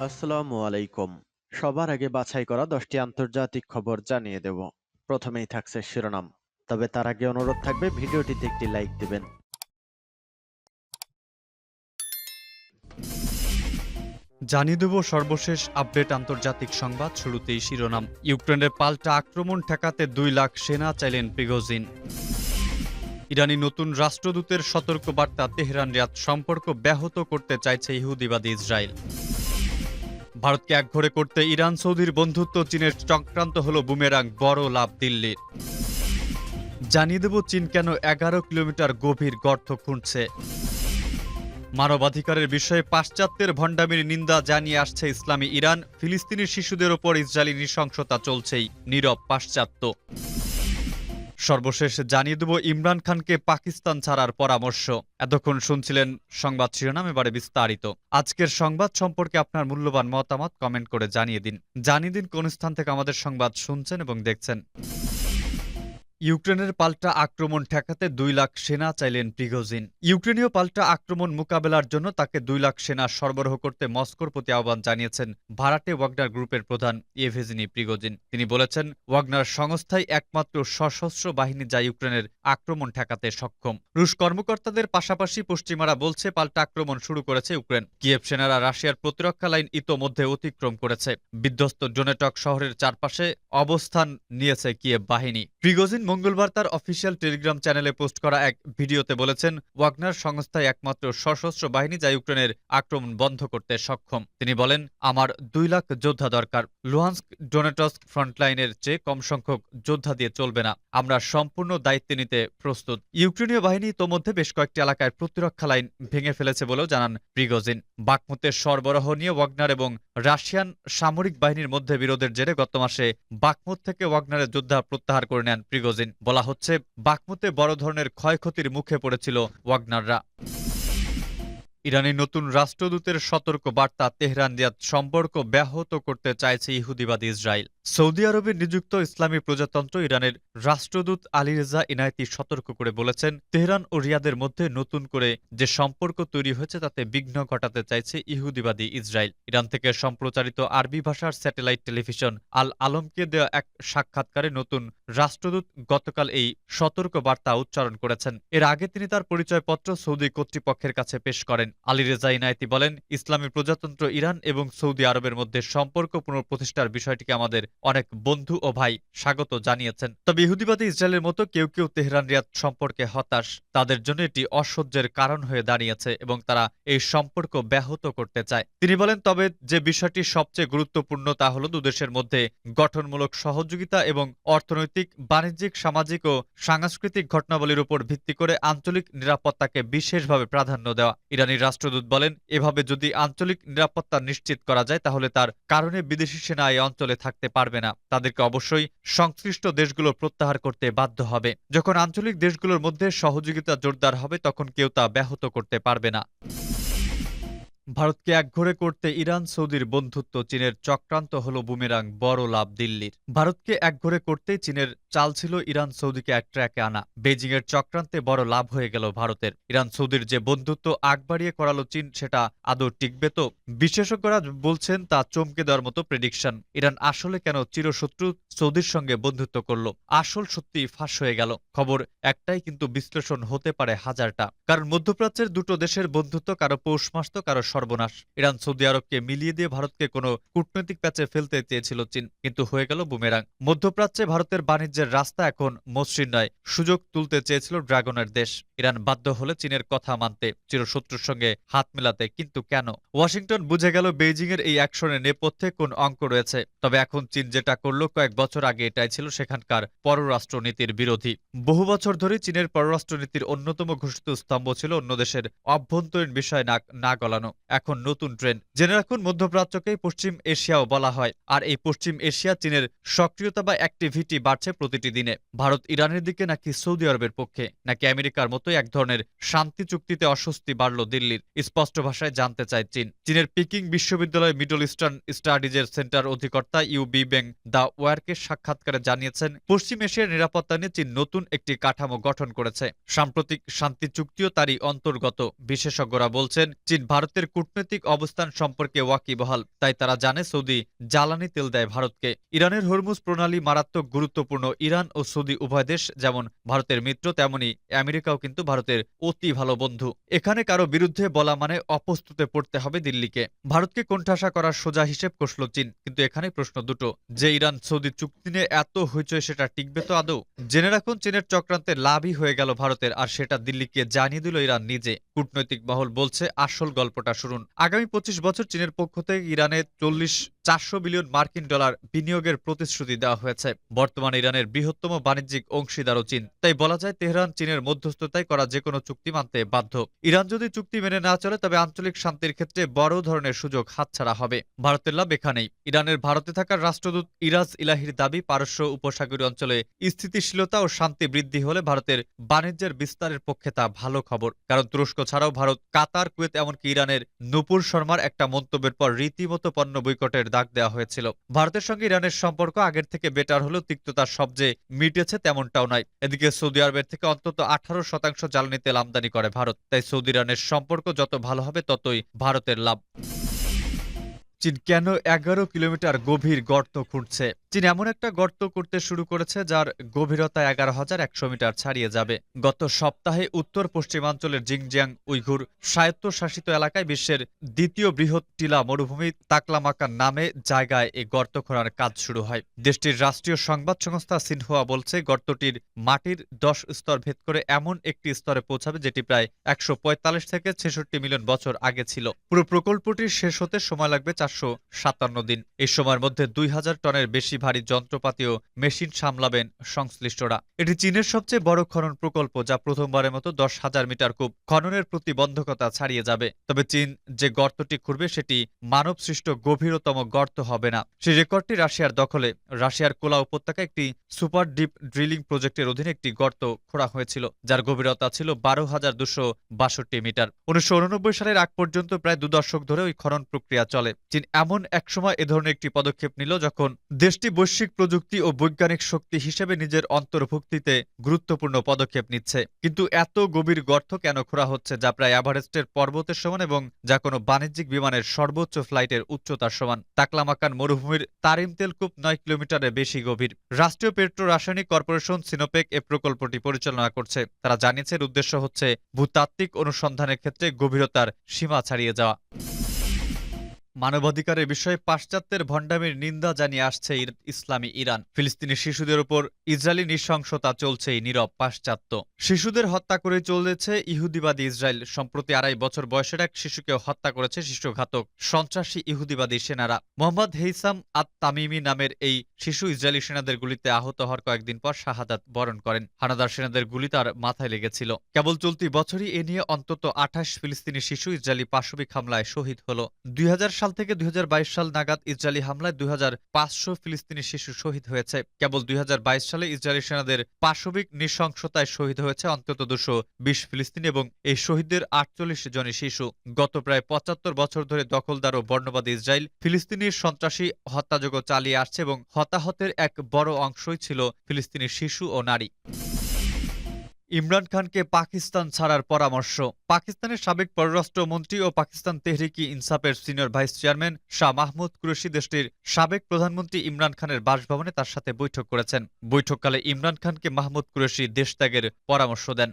আসসালামু আলাইকুম। সবার আগে বাছাই করা ১০টি আন্তর্জাতিক খবর জানিয়ে দেব। প্রথমেই থাকছে শিরোনাম। তবে তার আগে অনুরোধ থাকবে ভিডিওটিতে একটি লাইক দিবেন। জানিয়ে দেব সর্বশেষ আপডেট আন্তর্জাতিক সংবাদ। শুরুতেই শিরোনাম। ইউক্রেনের পাল্টা আক্রমণ ঠেকাতে ২ লাখ সেনা চাইলেন প্রিগোজিন। ইরানি নতুন রাষ্ট্রদূতের সতর্কবার্তা, তেহরান রিয়াদ সম্পর্ক ব্যাহত করতে চাইছে ইহুদিবাদী ইসরায়েল। ভারতকে একঘরে করতে ইরান সৌদির বন্ধুত্ব, চীনের চক্রান্ত হল বুমেরাং, বড় লাভ দিল্লির। জানিয়ে দেব চীন কেন ১১ কিলোমিটার গভীর গর্ত খুঁড়ছে। মানবাধিকারের বিষয়ে পাশ্চাত্যের ভণ্ডামির নিন্দা জানিয়ে আসছে ইসলামী ইরান। ফিলিস্তিনি শিশুদের ওপর ইসরায়েলি নৃশংসতা চলছেই, নীরব পাশ্চাত্য। সর্বশেষ জানিয়ে দেব ইমরান খানকে পাকিস্তান ছাড়ার পরামর্শ। এতক্ষণ শুনছিলেন সংবাদ শিরোনাম, এবারে বিস্তারিত। আজকের সংবাদ সম্পর্কে আপনার মূল্যবান মতামত কমেন্ট করে জানিয়ে দিন কোন স্থান থেকে আমাদের সংবাদ শুনছেন এবং দেখছেন। ইউক্রেনের পাল্টা আক্রমণ ঠেকাতে ২ লাখ সেনা চাইলেন প্রিগোজিন। ইউক্রেনীয় পাল্টা আক্রমণ মোকাবেলার জন্য তাকে ২ লাখ সেনা সরবরাহ করতে মস্কোর প্রতি আহ্বান জানিয়েছেন ভাড়াটে ওয়াগনার গ্রুপের প্রধান ইয়েভগেনি প্রিগোজিন। তিনি বলেছেন, ওয়াগনার সংস্থাই একমাত্র সশস্ত্র বাহিনী যা ইউক্রেনের আক্রমণ ঠেকাতে সক্ষম। রুশ কর্মকর্তাদের পাশাপাশি পশ্চিমারা বলছে পাল্টা আক্রমণ শুরু করেছে ইউক্রেন। কিয়েভ সেনারা রাশিয়ার প্রতিরক্ষা লাইন ইতোমধ্যে অতিক্রম করেছে। বিধ্বস্ত ডোনেটক শহরের চারপাশে অবস্থান নিয়েছে কিয়েভ বাহিনী। প্রিগোজিন মঙ্গলবার তার অফিসিয়াল টেলিগ্রাম চ্যানেলে পোস্ট করা এক ভিডিওতে বলেছেন, ওয়াগনার সংস্থায় একমাত্র সশস্ত্র বাহিনী যা ইউক্রেনের আক্রমণ বন্ধ করতে সক্ষম। তিনি বলেন, আমার ২ লাখ যোদ্ধা দরকার। লুহান্স্ক ডোনেটস্ক ফ্রন্টলাইনের চেয়ে কম সংখ্যক যোদ্ধা দিয়ে চলবে না। আমরা সম্পূর্ণ দায়িত্ব নিতে প্রস্তুত। ইউক্রেনীয় বাহিনী ইতোমধ্যে বেশ কয়েকটি এলাকায় প্রতিরক্ষা লাইন ভেঙে ফেলেছে বলেও জানান প্রিগোজিন। বাকমুতের সরবরাহ নিয়ে ওয়াগনার এবং রাশিয়ান সামরিক বাহিনীর মধ্যে বিরোধের জেরে গত মাসে বাকমুত থেকে ওয়াগনারের যোদ্ধা প্রত্যাহার করে নেন প্রিগোজিন। বলা হচ্ছে, বাকমুতে বড় ধরনের ক্ষয়ক্ষতির মুখে পড়েছিল ওয়াগনাররা। ইরানের নতুন রাষ্ট্রদূতের সতর্ক বার্তা, তেহরান রিয়াদ সম্পর্ক ব্যাহত করতে চাইছে ইহুদিবাদী ইসরায়েল। সৌদি আরবে নিযুক্ত ইসলামী প্রজাতন্ত্র ইরানের রাষ্ট্রদূত আলী রেজা ইনায়েতি সতর্ক করে বলেছেন, তেহরান ও রিয়াদের মধ্যে নতুন করে যে সম্পর্ক তৈরি হয়েছে তাতে বিঘ্ন ঘটাতে চাইছে ইহুদিবাদী ইসরায়েল। ইরান থেকে সম্প্রচারিত আরবি ভাষার স্যাটেলাইট টেলিভিশন আল আলমকে দেওয়া এক সাক্ষাৎকারে নতুন রাষ্ট্রদূত গতকাল এই সতর্ক বার্তা উচ্চারণ করেছেন। এর আগে তিনি তার পরিচয়পত্র সৌদি কর্তৃপক্ষের কাছে পেশ করেন। আলী রেজা ইনায়েতি বলেন, ইসলামী প্রজাতন্ত্র ইরান এবং সৌদি আরবের মধ্যে সম্পর্ক পুনঃপ্রতিষ্ঠার বিষয়টিকে আমাদের অনেক বন্ধু ও ভাই স্বাগত জানিয়েছেন। তবে ইহুদিবাদী ইসরায়েলের মতো কেউ কেউ তেহরান রিয়াদ সম্পর্কে হতাশ। তাদের জন্য এটি অসহ্যের কারণ হয়ে দাঁড়িয়েছে এবং তারা এই সম্পর্ক ব্যাহত করতে চায়। তিনি বলেন, তবে যে বিষয়টি সবচেয়ে গুরুত্বপূর্ণ তা হল দুদেশের মধ্যে গঠনমূলক সহযোগিতা এবং অর্থনৈতিক, বাণিজ্যিক, সামাজিক ও সাংস্কৃতিক ঘটনাবলীর উপর ভিত্তি করে আঞ্চলিক নিরাপত্তাকে বিশেষভাবে প্রাধান্য দেওয়া। ইরানি রাষ্ট্রদূত বলেন, এভাবে যদি আঞ্চলিক নিরাপত্তা নিশ্চিত করা যায় তাহলে তার কারণে বিদেশি সেনা এই অঞ্চলে থাকতে পারবে না। তাদেরকে অবশ্যই সংশ্লিষ্ট দেশগুলো প্রত্যাহার করতে বাধ্য হবে। যখন আঞ্চলিক দেশগুলোর মধ্যে সহযোগিতা জোরদার হবে তখন কেউ তা ব্যাহত করতে পারবে না। ভারতকে একঘরে করতে ইরান সৌদির বন্ধুত্ব, চীনের চক্রান্ত হল বুমেরাং, বড় লাভ দিল্লির। ভারতকে একঘরে করতেই চীনের চাল ছিল ইরান সৌদিকে এক ট্র্যাকে আনা। বেজিং এর চক্রান্তে বড় লাভ হয়ে গেল ভারতের। ইরান সৌদির যে বন্ধুত্ব আগ বাড়িয়ে করালো চীন, সেটা আদৌ টিকবে তো? বিশেষজ্ঞরা বলছেন তা চমকে দেওয়ার মতো প্রেডিকশন। ইরান আসলে কেন চিরশত্রু সৌদির সঙ্গে বন্ধুত্ব করল? আসল সত্যি ফাঁস হয়ে গেল। খবর একটাই, কিন্তু বিশ্লেষণ হতে পারে হাজারটা। কারণ মধ্যপ্রাচ্যের দুটো দেশের বন্ধুত্ব কারো পৌষ মাস তো কারো সর্বনাশ। ইরান সৌদি আরবকে মিলিয়ে দিয়ে ভারতকে কোনো কূটনৈতিক প্যাচে ফেলতে চেয়েছিল চীন, কিন্তু হয়ে গেল বুমেরাং। মধ্যপ্রাচ্যে ভারতের বাণিজ্যের রাস্তা এখন মসৃণ নয়, সুযোগ তুলতে চেয়েছিল ড্রাগনের দেশ। ইরান বাধ্য হলে চীনের কথা মানতে, চিরশত্রুর সঙ্গে হাত মেলাতে। কিন্তু কেন? ওয়াশিংটন বুঝে গেল বেইজিং এর এই অ্যাকশনের নেপথ্যে কোন অঙ্ক রয়েছে। তবে এখন চীন যেটা করলো, কয়েক বছর আগে এটাই ছিল সেখানকার পররাষ্ট্রনীতির বিরোধী। বহু বছর ধরে চীনের পররাষ্ট্রনীতির অন্যতম ঘোষিত স্তম্ভ ছিল অন্য দেশের অভ্যন্তরীণ বিষয় না গলানো। এখন নতুন ট্রেন্ড। জেনে রাখুন, মধ্যপ্রাচ্যকেই পশ্চিম এশিয়াও বলা হয়। আর এই পশ্চিম এশিয়া চীনের সক্রিয়তা বা অ্যাক্টিভিটি বাড়ছে প্রতি প্রতিটি দিনে? ভারত ইরানের দিকে নাকি সৌদি আরবের পক্ষে, নাকি আমেরিকার মতোই এক ধরনের শান্তি চুক্তিতে অস্বস্তি বাড়ল দিল্লির? স্পষ্ট ভাষায় জানতে চায় চীন। চীনের পিকিং বিশ্ববিদ্যালয় মিডল ইস্টার্ন স্টাডিজের সেন্টার অধিকর্তা ইউ বিবেং দ্য ওয়ারকে সাক্ষাৎকারে জানিয়েছেন, পশ্চিম এশিয়ার নিরাপত্তা নিয়ে চীন নতুন একটি কাঠামো গঠন করেছে। সাম্প্রতিক শান্তি চুক্তিও তারই অন্তর্গত। বিশেষজ্ঞরা বলছেন, চীন ভারতের কূটনৈতিক অবস্থান সম্পর্কে ওয়াকিবহাল, তাই তারা জানে সৌদি জ্বালানি তেল দেয় ভারতকে। ইরানের হরমুজ প্রণালী মারাত্মক গুরুত্বপূর্ণ। ইরান ও সৌদি উভয় দেশ যেমন ভারতের মিত্র, তেমনি আমেরিকাও কিন্তু ভারতের অতি ভালো বন্ধু। এখানে কারো বিরুদ্ধে বলা মানে অপ্রস্তুতে পড়তে হবে দিল্লিকে। ভারতকে কোণঠাসা করার সোজা হিসেব কষল চীন। কিন্তু এখানে প্রশ্ন দুটো, যে ইরান সৌদি চুক্তি নিয়ে এত হইচই, সেটা টিকবে তো আদৌ? জেনে রাখুন, চীনের চক্রান্তে লাভই হয়ে গেল ভারতের, আর সেটা দিল্লিকে জানিয়ে দিল ইরান নিজে। কূটনৈতিক মহল বলছে, আসল গল্পটা শুনুন। আগামী 25 বছর চীনের পক্ষ থেকে ইরানে 400 বিলিয়ন মার্কিন ডলার বিনিয়োগের প্রতিশ্রুতি দেওয়া হয়েছে। বর্তমানে ইরানের বৃহত্তম বাণিজ্যিক অংশীদারও চীন। তাই বলা যায়, তেহরান চীনের মধ্যস্থতায় করা যে কোনো চুক্তি মানতে বাধ্য। ইরান যদি চুক্তি মেনে না চলে, তবে আঞ্চলিক শান্তির ক্ষেত্রে বড় ধরনের সুযোগ হাতছাড়া হবে। ভারতের লাভ এখানেই। ইরানের ভারতে থাকা রাষ্ট্রদূত ইরাজ ইলাহির দাবি, পারস্য উপসাগরীয় অঞ্চলে স্থিতিশীলতা ও শান্তি বৃদ্ধি হলে ভারতের বাণিজ্যের বিস্তারের পক্ষে তা ভালো খবর। কারণ তুরস্ক ছাড়াও ভারত, কাতার, কুয়েত, এমনকি ইরানের নূপুর শর্মার একটা মন্তব্যের পর রীতিমতো পণ্য বয়কটের ডাক দেওয়া হয়েছিল। ভারতের সঙ্গে ইরানের সম্পর্ক আগের থেকে বেটার হলেও তিক্ততার সবচেয়ে মিটেছে তেমনটাও নয়। এদিকে সৌদি আরবের থেকে অন্তত 18% জ্বালানি তেল আমদানি করে ভারত। তাই সৌদি ইরানের সম্পর্ক যত ভালো হবে, ততই ভারতের লাভ। চীন কেন 11 কিলোমিটার গভীর গর্ত খুঁড়ছে? চীন এমন একটা গর্ত করতে শুরু করেছে যার গভীরতা 11,100 মিটার ছাড়িয়ে যাবে। গত সপ্তাহে উত্তর পশ্চিমাঞ্চলের জিংজিয়াং উইঘুর স্বায়ত্তশাসিত এলাকায় বিশ্বের দ্বিতীয় বৃহৎ টিলা মরুভূমি তাকলামাকান নামে জায়গায় এই গর্ত খোঁড়ার কাজ শুরু হয়। দেশটির রাষ্ট্রীয় সংবাদ সংস্থা সিনহুয়া বলছে, গর্তটির মাটির 10 স্তর ভেদ করে এমন একটি স্তরে পৌঁছাবে যেটি প্রায় 145 থেকে 66 মিলিয়ন বছর আগে ছিল। পুরো প্রকল্পটির শেষ হতে সময় লাগবে 457 দিন। এই সময়ের মধ্যে 2000 টনের বেশি ভারী যন্ত্রপাতি ও মেশিন সামলাবেন সংশ্লিষ্টরা। এটি চীনের সবচেয়ে বড় খনন প্রকল্প, যা প্রথমবারের মতো 10,000 মিটার কূপ খননের প্রতিবন্ধকতা ছাড়িয়ে যাবে। তবে চীন যে গর্তটি খুঁড়বে সেটি মানবসৃষ্ট গভীরতম গর্ত হবে না। সেই রেকর্ডটি রাশিয়ার দখলে। রাশিয়ার কোলা উপত্যকায় একটি সুপার ডিপ ড্রিলিং প্রজেক্টের অধীনে একটি গর্ত খোঁড়া হয়েছিল, যার গভীরতা ছিল 12,262 মিটার। 1989 সালের আগ পর্যন্ত প্রায় 2 দশক ধরে ওই খনন প্রক্রিয়া চলে। চীন এমন এক সময় এ ধরনের একটি পদক্ষেপ নিল যখন দেশটি বৈশ্বিক প্রযুক্তি ও বৈজ্ঞানিক শক্তি হিসেবে নিজের অন্তর্ভুক্তিতে গুরুত্বপূর্ণ পদক্ষেপ নিচ্ছে। কিন্তু এত গভীর গর্ত কেন খোঁড়া হচ্ছে, যা প্রায় এভারেস্টের পর্বতের সমান এবং যা কোনো বাণিজ্যিক বিমানের সর্বোচ্চ ফ্লাইটের উচ্চতার সমান? তাকলামাকান মরুভূমির তারিম তেলকূপ 9 কিলোমিটারের বেশি গভীর। রাষ্ট্রীয় পেট্রো রাসায়নিক কর্পোরেশন সিনোপেক এ প্রকল্পটি পরিচালনা করছে। তারা জানিয়েছে, এর উদ্দেশ্য হচ্ছে ভূতাত্ত্বিক অনুসন্ধানের ক্ষেত্রে গভীরতার সীমা ছাড়িয়ে যাওয়া। মানবাধিকারের বিষয়ে পাশ্চাত্যের ভণ্ডামির নিন্দা জানিয়ে আসছে ইসলামী ইরান। ফিলিস্তিনি শিশুদের উপর ইসরায়েলি নৃশংসতা চলছেই নীরব পাশ্চাত্য। শিশুদের হত্যা করে চলেছে ইহুদিবাদী ইসরায়েল। সম্প্রতি 2.5 বছর বয়সের এক শিশুকে হত্যা করেছে শিশুঘাতক সন্ত্রাসী ইহুদিবাদী সেনারা। মোহাম্মদ হেইসাম আত তামিমি নামের এই শিশু ইসরায়েলি সেনাদের গুলিতে আহত হওয়ার কয়েকদিন পর শাহাদাত বরণ করেন। হানাদার সেনাদের গুলি তার মাথায় লেগেছিল। কেবল চলতি বছরই এ নিয়ে অন্তত 28 ফিলিস্তিনি শিশু ইসরায়েলি পাশবিক হামলায় শহীদ হল। 2000 সাল থেকে 2022 সাল নাগাদ ইসরায়েলি হামলায় 2500 ফিলিস্তিনি শিশু শহীদ হয়েছে। কেবল 2022 সালে ইসরায়েলি সেনাদের পাশবিক নৃশংসতায় শহীদ হয়েছে অন্তত 220 ফিলিস্তিনি এবং এই শহীদদের 48 জনই শিশু। গত প্রায় 75 বছর ধরে দখলদার ও বর্ণবাদী ইসরায়েল ফিলিস্তিনির সন্ত্রাসী হত্যাযজ্ঞ চালিয়ে আসছে এবং হতাহতের এক বড় অংশই ছিল ফিলিস্তিনি শিশু ও নারী। ইমরান খানকে পাকিস্তান ছাড়ার পরামর্শ। পাকিস্তানের সাবেক পররাষ্ট্রমন্ত্রী ও পাকিস্তান তেহরিকি ইনসাফের senior vice chairman Shah Mahmud Qureshi দেশটির সাবেক প্রধানমন্ত্রী ইমরান খানের বাসভবনে তার সাথে বৈঠক করেছেন। বৈঠককালে ইমরান খানকে মাহমুদ কুরেশি দেশত্যাগের পরামর্শ দেন।